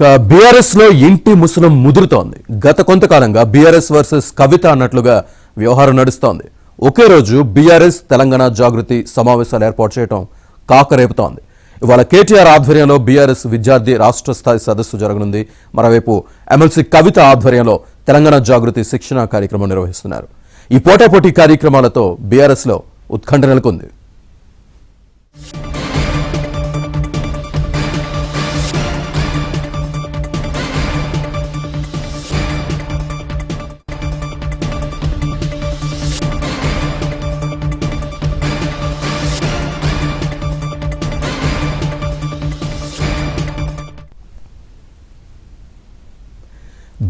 BRS లో ఇంటి ముసలం ముదురుతోంది. గత కొంతకాలంగా బీఆర్ఎస్ వర్సెస్ కవిత అన్నట్లుగా వ్యవహారం నడుస్తోంది. ఒకే రోజు బీఆర్ఎస్ తెలంగాణ జాగృతి సమావేశాలు ఏర్పాటు చేయడం కాకరేపుతోంది. ఇవాళ కేటీఆర్ ఆధ్వర్యంలో బీఆర్ఎస్ విద్యార్థి రాష్ట్ర స్థాయి సదస్సు జరగనుంది. మరోవైపు ఎమ్మెల్సీ కవిత ఆధ్వర్యంలో తెలంగాణ జాగృతి శిక్షణ కార్యక్రమం నిర్వహిస్తున్నారు. ఈ పోటాపోటీ కార్యక్రమాలతో బీఆర్ఎస్ లో ఉత్కంఠ నెలకొంది.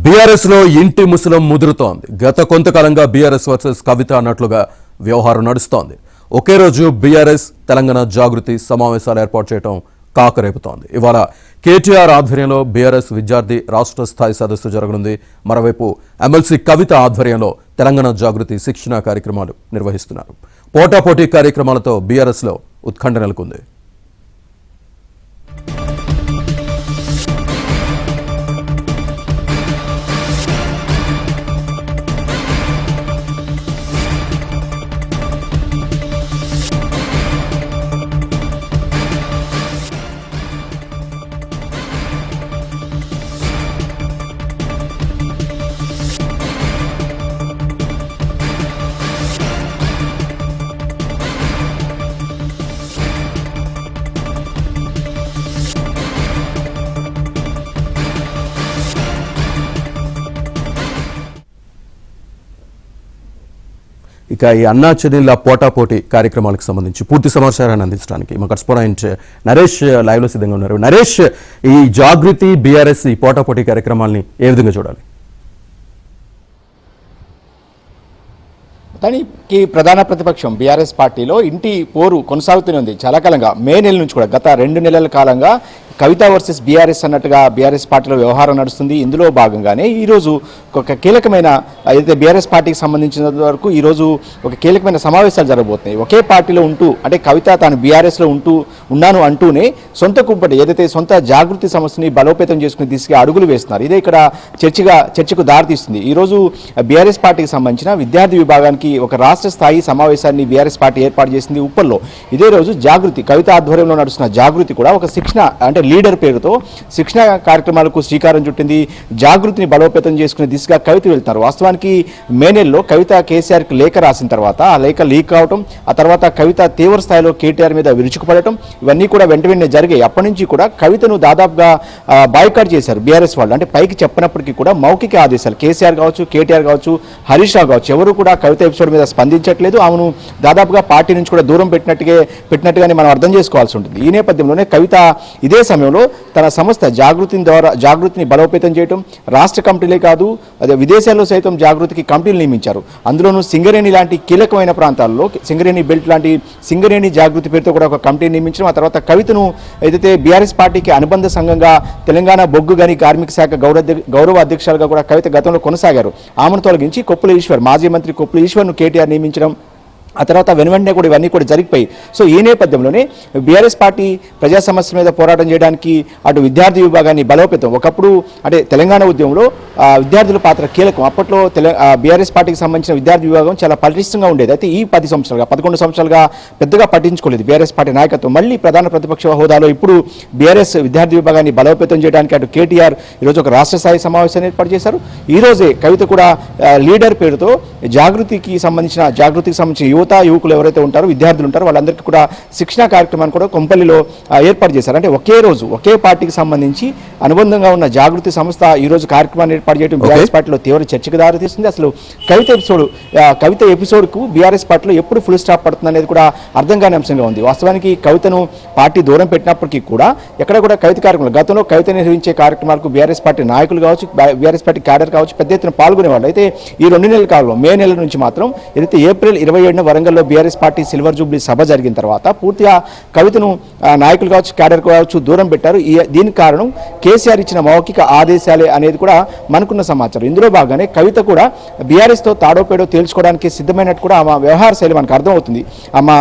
బీఆర్ఎస్ లో ఇంటి ముసలం ముదురుతోంది. గత కొంతకాలంగా బీఆర్ఎస్ వర్సెస్ కవిత అన్నట్లుగా వ్యవహారం నడుస్తోంది. ఒకే రోజు బీఆర్ఎస్ తెలంగాణ జాగృతి సమావేశాలు ఏర్పాటు చేయడం కాకరేపుతోంది. ఇవాళ కేటీఆర్ ఆధ్వర్యంలో బీఆర్ఎస్ విద్యార్థి రాష్ట్ర స్థాయి సదస్సు జరగనుంది. మరోవైపు ఎమ్మెల్సీ కవిత ఆధ్వర్యంలో తెలంగాణ జాగృతి శిక్షణ కార్యక్రమాలు నిర్వహిస్తున్నారు. పోటాపోటీ కార్యక్రమాలతో బీఆర్ఎస్ లో ఉత్కంఠ నెలకొంది. ఇక ఈ అన్నా చెల్లెళ్ళ పోటాపోటీ కార్యక్రమాలకు సంబంధించి పూర్తి సమాచారాన్ని అందించడానికి మా కరెస్పాండెంట్ నరేష్ లైవ్లో సిద్ధంగా ఉన్నారు. నరేష్, ఈ జాగృతి బీఆర్ఎస్ ఈ పోటాపోటీ కార్యక్రమాలని ఏ విధంగా చూడాలి? దానికి ప్రధాన ప్రతిపక్షం బీఆర్ఎస్ పార్టీలో ఇంటి పోరు కొనసాగుతూనే ఉంది. చాలా కాలంగా మే నెల నుంచి కూడా గత 2 నెలల కాలంగా కవిత వర్సెస్ బీఆర్ఎస్ అన్నట్టుగా బీఆర్ఎస్ పార్టీలో వ్యవహారం నడుస్తుంది. ఇందులో భాగంగానే ఈరోజు ఒక కీలకమైన ఏదైతే బీఆర్ఎస్ పార్టీకి సంబంధించిన వరకు ఈరోజు ఒక కీలకమైన సమావేశాలు జరగబోతున్నాయి. ఒకే పార్టీలో ఉంటూ అంటే కవిత తాను బీఆర్ఎస్లో ఉన్నాను అంటూనే సొంత కుంపటి ఏదైతే సొంత జాగృతి సంస్థని బలోపేతం చేసుకునే దిశగా అడుగులు వేస్తున్నారు. ఇదే ఇక్కడ చర్చకు దారితీస్తుంది. ఈరోజు బీఆర్ఎస్ పార్టీకి సంబంధించిన విద్యార్థి విభాగానికి ఒక రాష్ట్ర స్థాయి సమావేశాన్ని బీఆర్ఎస్ పార్టీ ఏర్పాటు చేసింది ఉప్పల్లో. ఇదే రోజు జాగృతి కవిత ఆధ్వర్యంలో నడుస్తున్న జాగృతి కూడా ఒక శిక్షణ అంటే లీడర్ పేరుతో శిక్షణ కార్యక్రమాలకు శ్రీకారం చుట్టింది. జాగృతిని బలోపేతం చేసుకునే దిశగా కవిత వెళ్తున్నారు. వాస్తవానికి మే నెలలో కవిత కేసీఆర్కి లేఖ రాసిన తర్వాత ఆ లేఖ లీక్ అవటం, ఆ తర్వాత కవిత తీవ్ర స్థాయిలో కేటీఆర్ మీద విరుచుకుపడటం ఇవన్నీ కూడా వెంటనే జరిగాయి. అప్పటి నుంచి కూడా కవితను దాదాపుగా బాయ్కాట్ చేశారు బీఆర్ఎస్ వాళ్ళు. అంటే పైకి చెప్పినప్పటికీ కూడా మౌఖిక ఆదేశాలు కేసీఆర్ కావచ్చు, కేటీఆర్ కావచ్చు, హరీష్ రావు కావచ్చు ఎవరు కూడా కవిత ఎపిసోడ్ మీద స్పందించట్లేదు. ఆమెను దాదాపుగా పార్టీ నుంచి కూడా దూరం పెట్టినట్టుగానే మనం అర్థం చేసుకోవాల్సి ఉంటుంది. ఈ నేపథ్యంలోనే కవిత ఇదే సమయంలో తన సంస్థ జాగృతిని బలోపేతం చేయడం, రాష్ట్ర కమిటీలే కాదు అదే విదేశాల్లో సైతం జాగృతికి కమిటీలు నియమించారు. అందులోనూ సింగరేణి లాంటి కీలకమైన ప్రాంతాల్లో సింగరేణి బెల్ట్ లాంటి సింగరేణి జాగృతి పేరుతో కూడా ఒక కమిటీ నియమించడం, ఆ తర్వాత కవితను ఏదైతే బీఆర్ఎస్ పార్టీకి అనుబంధ సంఘంగా తెలంగాణ బొగ్గు గని కార్మిక శాఖ గౌరవ అధ్యక్షులుగా కూడా కవిత గతంలో కొనసాగారు. ఆమెను తొలగించి కొప్పుల ఈశ్వర్ మాజీ మంత్రి కొప్పుల ఈశ్వర్ను కేటీఆర్ నియమించడం, ఆ తర్వాత వెనువెంటనే కూడా ఇవన్నీ కూడా జరిగిపోయి. సో ఈ నేపథ్యంలోనే బీఆర్ఎస్ పార్టీ ప్రజా సమస్యల మీద పోరాటం చేయడానికి అటు విద్యార్థి విభాగాన్ని బలోపేతం ఒకప్పుడు అంటే తెలంగాణ ఉద్యమంలో విద్యార్థుల పాత్ర కీలకం. అప్పట్లో బీఆర్ఎస్ పార్టీకి సంబంధించిన విద్యార్థి విభాగం చాలా పటిష్టంగా ఉండేది. అయితే ఈ 11 సంవత్సరాలుగా పెద్దగా పట్టించుకోలేదు బీఆర్ఎస్ పార్టీ నాయకత్వం. మళ్ళీ ప్రధాన ప్రతిపక్ష హోదాలో ఇప్పుడు బీఆర్ఎస్ విద్యార్థి విభాగాన్ని బలోపేతం చేయడానికి అటు కేటీఆర్ ఈరోజు ఒక రాష్ట్ర స్థాయి సమావేశాన్ని ఏర్పాటు చేశారు. ఈ రోజే కవిత కూడా లీడర్ పేరుతో జాగృతికి సంబంధించిన యువకులు ఎవరైతే ఉంటారో విద్యార్థులు ఉంటారో వాళ్ళందరికీ కూడా శిక్షణా కార్యక్రమాన్ని కూడా కొంపల్లిలో ఏర్పాటు చేశారు. అంటే ఒకే రోజు ఒకే పార్టీకి సంబంధించి అనుబంధంగా ఉన్న జాగృతి సంస్థ ఈ రోజు కార్యక్రమాన్ని ఏర్పాటు చేయడం బీఆర్ఎస్ పార్టీలో తీవ్ర చర్చకు దారితీస్తుంది. అసలు కవిత ఎపిసోడ్కు బీఆర్ఎస్ పార్టీలో ఎప్పుడు ఫుల్ స్టాప్ పడుతుంది అనేది కూడా అర్థం కాని అంశంగా ఉంది. వాస్తవానికి కవితను పార్టీ దూరం పెట్టినప్పటికీ కూడా ఎక్కడ కూడా కవిత కార్యక్రమాలు గతంలో కవిత నిర్వహించే కార్యక్రమాలకు బీఆర్ఎస్ పార్టీ నాయకులు కావచ్చు, బీఆర్ఎస్ పార్టీ క్యాడర్ కావచ్చు పెద్ద ఎత్తున పాల్గొనేవాళ్ళు. అయితే ఈ 2 నెలల కాలంలో మే నెల నుంచి మాత్రం ఏదైతే ఏప్రిల్ 27న వరంగల్లో బీఆర్ఎస్ పార్టీ సిల్వర్ జూబ్లీ సభ జరిగిన తర్వాత పూర్తిగా కవితను నాయకులు కావచ్చు, క్యాడర్ కావచ్చు దూరం పెట్టారు. దీనికి కారణం కేసీఆర్ ఇచ్చిన మౌఖిక ఆదేశాలే అనేది కూడా మనకున్న సమాచారం. ఇందులో భాగంగానే కవిత కూడా బీఆర్ఎస్తో తాడోపేడో తేల్చుకోవడానికి సిద్ధమైనట్టు కూడా ఆమె వ్యవహార శైలి మనకు అర్థమవుతుంది. ఆమె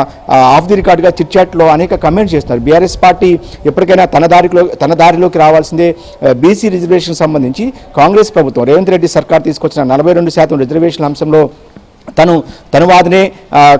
ఆఫ్ ది రికార్డ్గా చిట్ చాట్లో అనేక కమెంట్స్ చేస్తున్నారు. బీఆర్ఎస్ పార్టీ ఎప్పటికైనా తన దారిలోకి రావాల్సిందే. బీసీ రిజర్వేషన్ సంబంధించి కాంగ్రెస్ ప్రభుత్వం రేవంత్ రెడ్డి సర్కార్ తీసుకొచ్చిన 42% రిజర్వేషన్ అంశంలో తన వాదనే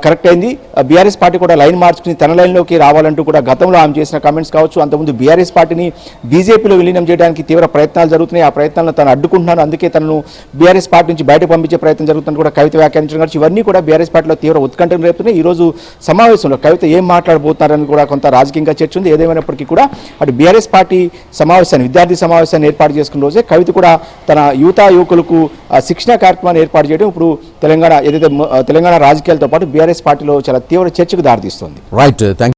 కరెక్ట్ అయింది. బీఆర్ఎస్ పార్టీ కూడా లైన్ మార్చుకుని తన లైన్లోకి రావాలంటూ కూడా గతంలో ఆమె చేసిన కామెంట్స్ కావచ్చు. అంతకుముందు బీఆర్ఎస్ పార్టీని బీజేపీలో విలీనం చేయడానికి తీవ్ర ప్రయత్నాలు జరుగుతున్నాయి. ఆ ప్రయత్నాలను తను అడ్డుకుంటున్నాను, అందుకే తనను బీఆర్ఎస్ పార్టీ నుంచి బయట పంపించే ప్రయత్నం జరుగుతుందని కూడా కవిత వ్యాఖ్యానించడం కావచ్చు. ఇవన్నీ కూడా బీఆర్ఎస్ పార్టీలో తీవ్ర ఉత్కంఠను రేపుతున్నాయి. ఈ రోజు సమావేశంలో కవిత ఏం మాట్లాడబోతున్నారని కూడా కొంత రాజకీయంగా చర్చ ఉంది. ఏదేమైనప్పటికీ కూడా అటు బీఆర్ఎస్ పార్టీ సమావేశాన్ని, విద్యార్థి సమావేశాన్ని ఏర్పాటు చేసుకున్న రోజే కవిత కూడా తన యువకులకు శిక్షణ కార్యక్రమాన్ని ఏర్పాటు చేయడం ఇప్పుడు తెలంగాణ రాజకీయాలతో పాటు బీఆర్ఎస్ పార్టీలో చాలా తీవ్ర చర్చకు దారితీస్తుంది. రైట్.